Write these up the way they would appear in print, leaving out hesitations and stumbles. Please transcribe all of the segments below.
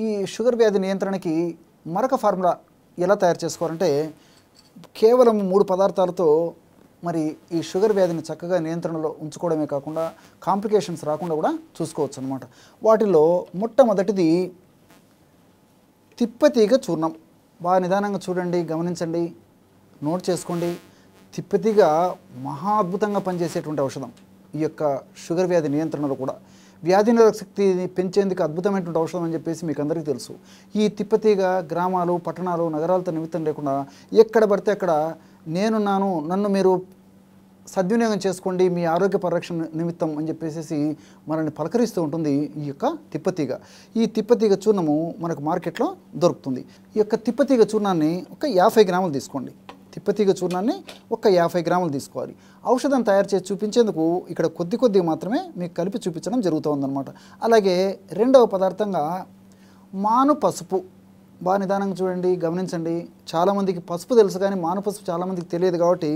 ఈ షుగర్ వ్యాధి నియంత్రణకి మరొక ఫార్ములా ఎలా తయారు చేసుకోవాలంటే కేవలం 3 పదార్థాలతో మరి ఈ షుగర్ వ్యాధిని చక్కగా నియంత్రణలో ఉంచుకోవడమే కాకుండా కాంప్లికేషన్స్ రాకుండా కూడా చూసుకోవచ్చు అనమాట. వాటిలో మొట్టమొదటిది తిప్పతీగ చూర్ణం. బాగా నిదానంగా చూడండి, గమనించండి, నోట్ చేసుకోండి. తిప్పతీగ మహా అద్భుతంగా పనిచేసేటువంటి ఔషధం ఈ యొక్క షుగర్ వ్యాధి నియంత్రణలో కూడా. వ్యాధి నిరోధక శక్తిని పెంచేందుకు అద్భుతమైనటువంటి ఔషధం అని చెప్పేసి మీకు అందరికీ తెలుసు. ఈ తిప్పతీగ గ్రామాలు, పట్టణాలు, నగరాలతో నిమిత్తం లేకుండా ఎక్కడ పడితే అక్కడ నేనున్నాను, నన్ను మీరు సద్వినియోగం చేసుకోండి మీ ఆరోగ్య పరిరక్షణ నిమిత్తం అని చెప్పేసి మనల్ని పలకరిస్తూ ఉంటుంది ఈ యొక్క తిప్పతీగ. ఈ తిప్పతీగ చూర్ణము మనకు మార్కెట్లో దొరుకుతుంది. ఈ యొక్క తిప్పతీగ చూర్ణాన్ని ఒక 50 గ్రాములు తీసుకోండి. తిప్పతీగ చూర్ణాన్ని ఒక 50 గ్రాములు తీసుకోవాలి. ఔషధం తయారు చేసి చూపించేందుకు ఇక్కడ కొద్దిగా మాత్రమే మీకు కలిపి చూపించడం జరుగుతుందన్నమాట. అలాగే రెండవ పదార్థంగా మాను పసుపు. బాగా నిదానంగా చూడండి, గమనించండి. చాలామందికి పసుపు తెలుసు కానీ మాను పసుపు చాలామందికి తెలియదు కాబట్టి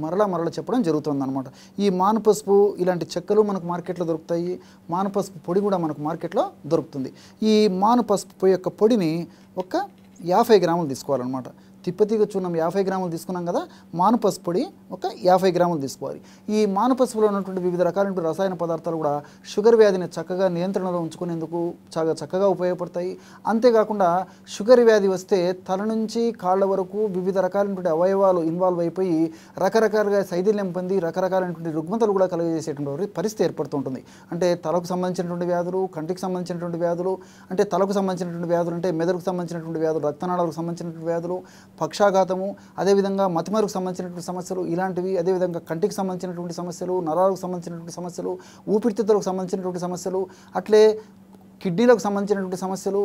మరలా చెప్పడం జరుగుతుందన్నమాట. ఈ మాను పసుపు ఇలాంటి చెక్కలు మనకు మార్కెట్లో దొరుకుతాయి. మాను పసుపు పొడి కూడా మనకు మార్కెట్లో దొరుకుతుంది. ఈ మాను పసుపు యొక్క పొడిని ఒక 50 గ్రాములు తీసుకోవాలన్నమాట. తిప్పతీగ చూర్ణం 50 గ్రాములు తీసుకున్నాం కదా, మాను పసుపు పొడి ఒక 50 గ్రాములు తీసుకోవాలి. ఈ మాను పసుపులో ఉన్నటువంటి వివిధ రకాలైన రసాయన పదార్థాలు కూడా షుగర్ వ్యాధిని చక్కగా నియంత్రణలో ఉంచుకునేందుకు చాలా చక్కగా ఉపయోగపడతాయి. అంతేకాకుండా షుగర్ వ్యాధి వస్తే తల నుంచి కాళ్ళ వరకు వివిధ రకాలైనటువంటి అవయవాలు ఇన్వాల్వ్ అయిపోయి రకరకాలుగా శైథిల్యం పొంది రకరకాలైనటువంటి రుగ్మతలు కూడా కలుగజేసేటువంటి పరిస్థితి ఏర్పడుతుంటుంది. అంటే తలకు సంబంధించినటువంటి వ్యాధులు, కంటికి సంబంధించినటువంటి వ్యాధులు, అంటే తలకు సంబంధించినటువంటి వ్యాధులు అంటే మెదడుకు సంబంధించినటువంటి వ్యాధులు, రక్తనాళాలకు సంబంధించినటువంటి వ్యాధులు, పక్షాఘాతము, అదేవిధంగా మతిమరుకు సంబంధించినటువంటి సమస్యలు ఇలాంటివి, అదేవిధంగా కంటికి సంబంధించినటువంటి సమస్యలు, నరాలకు సంబంధించినటువంటి సమస్యలు, ఊపిరితిత్తులకు సంబంధించినటువంటి సమస్యలు, అట్లే కిడ్నీలకు సంబంధించినటువంటి సమస్యలు,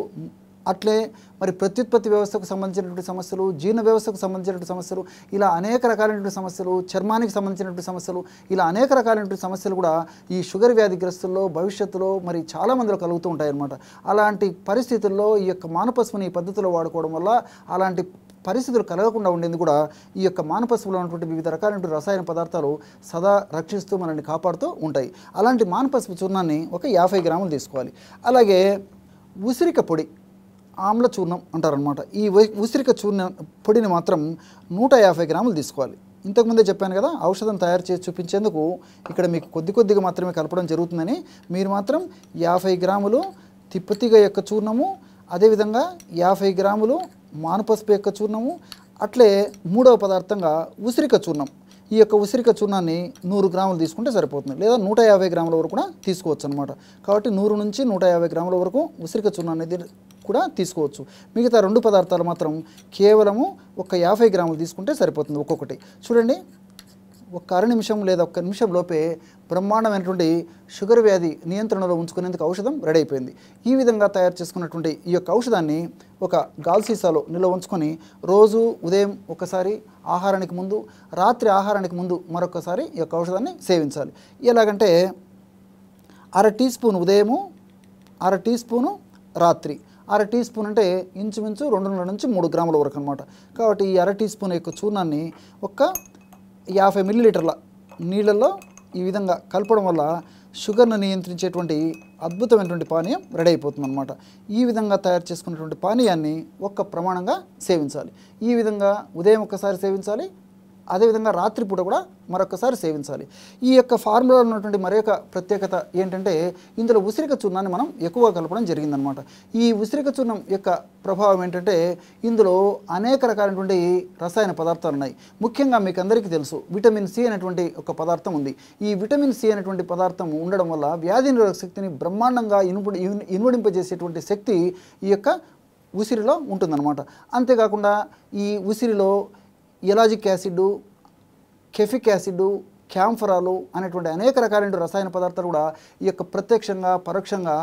అట్లే మరి ప్రత్యుత్పత్తి వ్యవస్థకు సంబంధించినటువంటి సమస్యలు, జీర్ణ వ్యవస్థకు సంబంధించినటువంటి సమస్యలు, ఇలా అనేక రకాలైనటువంటి సమస్యలు, చర్మానికి సంబంధించినటువంటి సమస్యలు, ఇలా అనేక రకాలైనటువంటి సమస్యలు కూడా ఈ షుగర్ వ్యాధిగ్రస్తుల్లో భవిష్యత్తులో మరి చాలామందిలో కలుగుతూ ఉంటాయన్నమాట. అలాంటి పరిస్థితుల్లో ఈ యొక్క మానుపసుపుని ఈ పద్ధతిలో వాడుకోవడం వల్ల అలాంటి పరిస్థితులు కలగకుండా ఉండేది కూడా ఈ యొక్క మానుపసుపులో ఉన్నటువంటి వివిధ రకాలైన రసాయన పదార్థాలు సదా రక్షిస్తూ మనల్ని కాపాడుతూ ఉంటాయి. అలాంటి మానుపసుపు చూర్ణాన్ని ఒక 50 గ్రాములు తీసుకోవాలి. అలాగే ఉసిరిక పొడి, ఆమ్ల చూర్ణం అంటారనమాట. ఈ ఉసిరిక పొడిని మాత్రం 150 గ్రాములు తీసుకోవాలి. ఇంతకుముందే చెప్పాను కదా, ఔషధం తయారు చేసి చూపించేందుకు ఇక్కడ మీకు కొద్దిగా మాత్రమే కలపడం జరుగుతుందని. మీరు మాత్రం 50 గ్రాములు తిప్పతీగ యొక్క చూర్ణము, అదేవిధంగా 50 గ్రాములు మానుపసుపు యొక్క చూర్ణము, అట్లే మూడవ పదార్థంగా ఉసిరిక చూర్ణం. ఈ యొక్క ఉసిరిక చూర్ణాన్ని 100 గ్రాములు తీసుకుంటే సరిపోతుంది, లేదా 150 గ్రాముల వరకు కూడా తీసుకోవచ్చు అనమాట. కాబట్టి 100 నుంచి 150 గ్రాముల వరకు ఉసిరిక చూర్ణాన్ని కూడా తీసుకోవచ్చు. మిగతా 2 పదార్థాలు మాత్రం కేవలము ఒక 50 గ్రాములు తీసుకుంటే సరిపోతుంది ఒక్కొక్కటి. చూడండి, ఒక అర నిమిషం లేదా 1 నిమిషం లోపే బ్రహ్మాండమైనటువంటి షుగర్ వ్యాధి నియంత్రణలో ఉంచుకునేందుకు ఔషధం రెడీ అయిపోయింది. ఈ విధంగా తయారు చేసుకున్నటువంటి ఈ యొక్క ఔషధాన్ని ఒక గాల్ సీసాలో నిల్వ ఉంచుకొని రోజు ఉదయం ఒకసారి ఆహారానికి ముందు, రాత్రి ఆహారానికి ముందు మరొకసారి ఈ యొక్క ఔషధాన్ని సేవించాలి. ఎలాగంటే అర టీ స్పూన్ ఉదయము, అర టీ స్పూను రాత్రి. అర టీ స్పూన్ అంటే ఇంచుమించు 2.5 నుంచి 3 గ్రాముల వరకు అనమాట. కాబట్టి ఈ అర టీ స్పూన్ యొక్క చూర్ణాన్ని ఒక 50 మిల్లీలీటర్ల నీళ్ళల్లో ఈ విధంగా కలపడం వల్ల షుగర్ను నియంత్రించేటువంటి అద్భుతమైనటువంటి పానీయం రెడీ అయిపోతుంది అనమాట. ఈ విధంగా తయారు చేసుకున్నటువంటి పానీయాన్ని ఒక్క ప్రమాణంగా సేవించాలి. ఈ విధంగా ఉదయం ఒక్కసారి సేవించాలి, అదేవిధంగా రాత్రిపూట కూడా మరొకసారి సేవించాలి. ఈ యొక్క ఫార్ములాలో ఉన్నటువంటి మరొక ప్రత్యేకత ఏంటంటే ఇందులో ఉసిరిక చూర్ణాన్ని మనం ఎక్కువగా కలపడం జరిగిందనమాట. ఈ ఉసిరిక చూర్ణం యొక్క ప్రభావం ఏంటంటే ఇందులో అనేక రకాలైనటువంటి రసాయన పదార్థాలు ఉన్నాయి. ముఖ్యంగా మీకు అందరికీ తెలుసు విటమిన్ సి అనేటువంటి ఒక పదార్థం ఉంది. ఈ విటమిన్ సి అనేటువంటి పదార్థం ఉండడం వల్ల వ్యాధి నిరోధక శక్తిని బ్రహ్మాండంగా ఇనుమడింపజేసేటువంటి శక్తి ఈ యొక్క ఉసిరిలో ఉంటుందన్నమాట. అంతేకాకుండా ఈ ఉసిరిలో ఎలాజిక్ యాసిడ్, కెఫిక్ యాసిడ్, క్యాంఫరాలు అనేటువంటి అనేక రకాలైన రసాయన పదార్థాలు కూడా ఈ యొక్క ప్రత్యక్షంగా పరోక్షంగా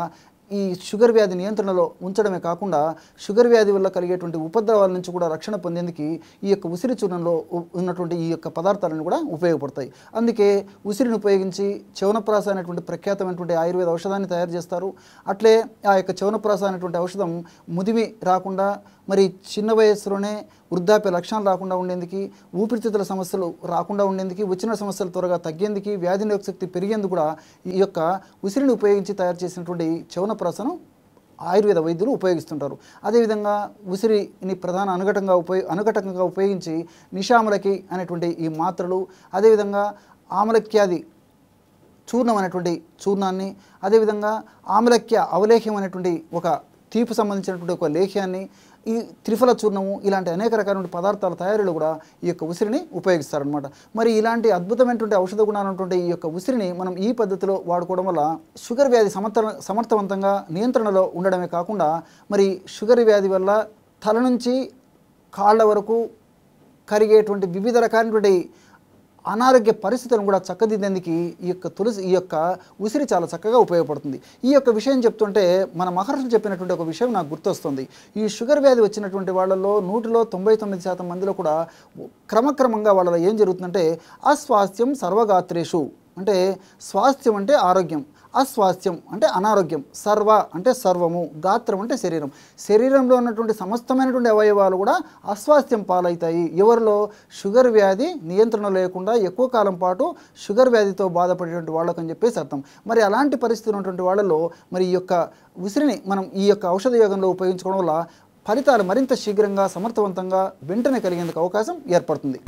ఈ షుగర్ వ్యాధి నియంత్రణలో ఉంచడమే కాకుండా షుగర్ వ్యాధి వల్ల కలిగేటువంటి ఉపద్రవాల నుంచి కూడా రక్షణ పొందేందుకు ఈ యొక్క ఉసిరి చూర్ణంలో ఉన్నటువంటి ఈ యొక్క పదార్థాలను కూడా ఉపయోగపడతాయి. అందుకే ఉసిరిని ఉపయోగించి చవనప్రాస అనేటువంటి ప్రఖ్యాతమైనటువంటి ఆయుర్వేద ఔషధాన్ని తయారు చేస్తారు. అట్లే ఆ యొక్క చవనప్రాస అనేటువంటి ఔషధం ముదిమి రాకుండా, మరి చిన్న వయస్సులోనే వృద్ధాప్య లక్షణాలు రాకుండా ఉండేందుకు, ఊపిరితిత్తుల సమస్యలు రాకుండా ఉండేందుకు, వచ్చిన సమస్యలు త్వరగా తగ్గేందుకు, వ్యాధి నిరోధక శక్తి పెరిగేందుకు కూడా ఈ యొక్క ఉసిరిని ఉపయోగించి తయారు చేసినటువంటి చవనప్రాసను ఆయుర్వేద వైద్యులు ఉపయోగిస్తుంటారు. అదేవిధంగా ఉసిరిని ప్రధాన అనుఘటకంగా ఉపయోగించి నిషాములకి అనేటువంటి ఈ మాత్రలు, అదేవిధంగా ఆమలక్యాది చూర్ణం అనేటువంటి చూర్ణాన్ని, అదేవిధంగా ఆమలక్య అవలేహ్యం అనేటువంటి ఒక తీపు సంబంధించినటువంటి ఒక లేహ్యాన్ని, ఈ త్రిఫల చూర్ణము, ఇలాంటి అనేక రకాలైన పదార్థాల తయారీలో కూడా ఈ యొక్క ఉసిరిని ఉపయోగిస్తారనమాట. మరి ఇలాంటి అద్భుతమైనటువంటి ఔషధ గుణాలు ఉన్నటువంటి ఈ యొక్క ఉసిరిని మనం ఈ పద్ధతిలో వాడుకోవడం వల్ల షుగర్ వ్యాధి సమర్థవంతంగా నియంత్రణలో ఉండడమే కాకుండా, మరి షుగర్ వ్యాధి వల్ల తల నుంచి కాళ్ళ వరకు కరిగేటువంటి వివిధ రకాలైనటువంటి అనారోగ్య పరిస్థితులను కూడా చక్కదిద్దేందుకు ఈ యొక్క ఉసిరి చాలా చక్కగా ఉపయోగపడుతుంది. ఈ యొక్క విషయం చెప్తుంటే మన మహర్షులు చెప్పినటువంటి ఒక విషయం నాకు గుర్తొస్తుంది. ఈ షుగర్ వ్యాధి వచ్చినటువంటి వాళ్ళలో 100లో 99% మందిలో కూడా క్రమక్రమంగా వాళ్ళలో ఏం జరుగుతుందంటే అస్వాస్థ్యం సర్వగాత్రేషు, అంటే స్వాస్థ్యం అంటే ఆరోగ్యం, అస్వాస్థ్యం అంటే అనారోగ్యం, సర్వ అంటే సర్వము, గాత్రం అంటే శరీరం, శరీరంలో ఉన్నటువంటి సమస్తమైనటువంటి అవయవాలు కూడా అస్వాస్థ్యం పాలవుతాయి ఎవరిలో షుగర్ వ్యాధి నియంత్రణ లేకుండా ఎక్కువ కాలం పాటు షుగర్ వ్యాధితో బాధపడేటువంటి వాళ్ళకని చెప్పేసి అర్థం. మరి అలాంటి పరిస్థితులు ఉన్నటువంటి వాళ్ళలో మరి ఈ యొక్క ఉసిరిని మనం ఈ యొక్క ఔషధ యోగంలో ఉపయోగించుకోవడం వల్ల ఫలితాలు మరింత శీఘ్రంగా సమర్థవంతంగా వెంటనే కలిగేందుకు అవకాశం ఏర్పడుతుంది.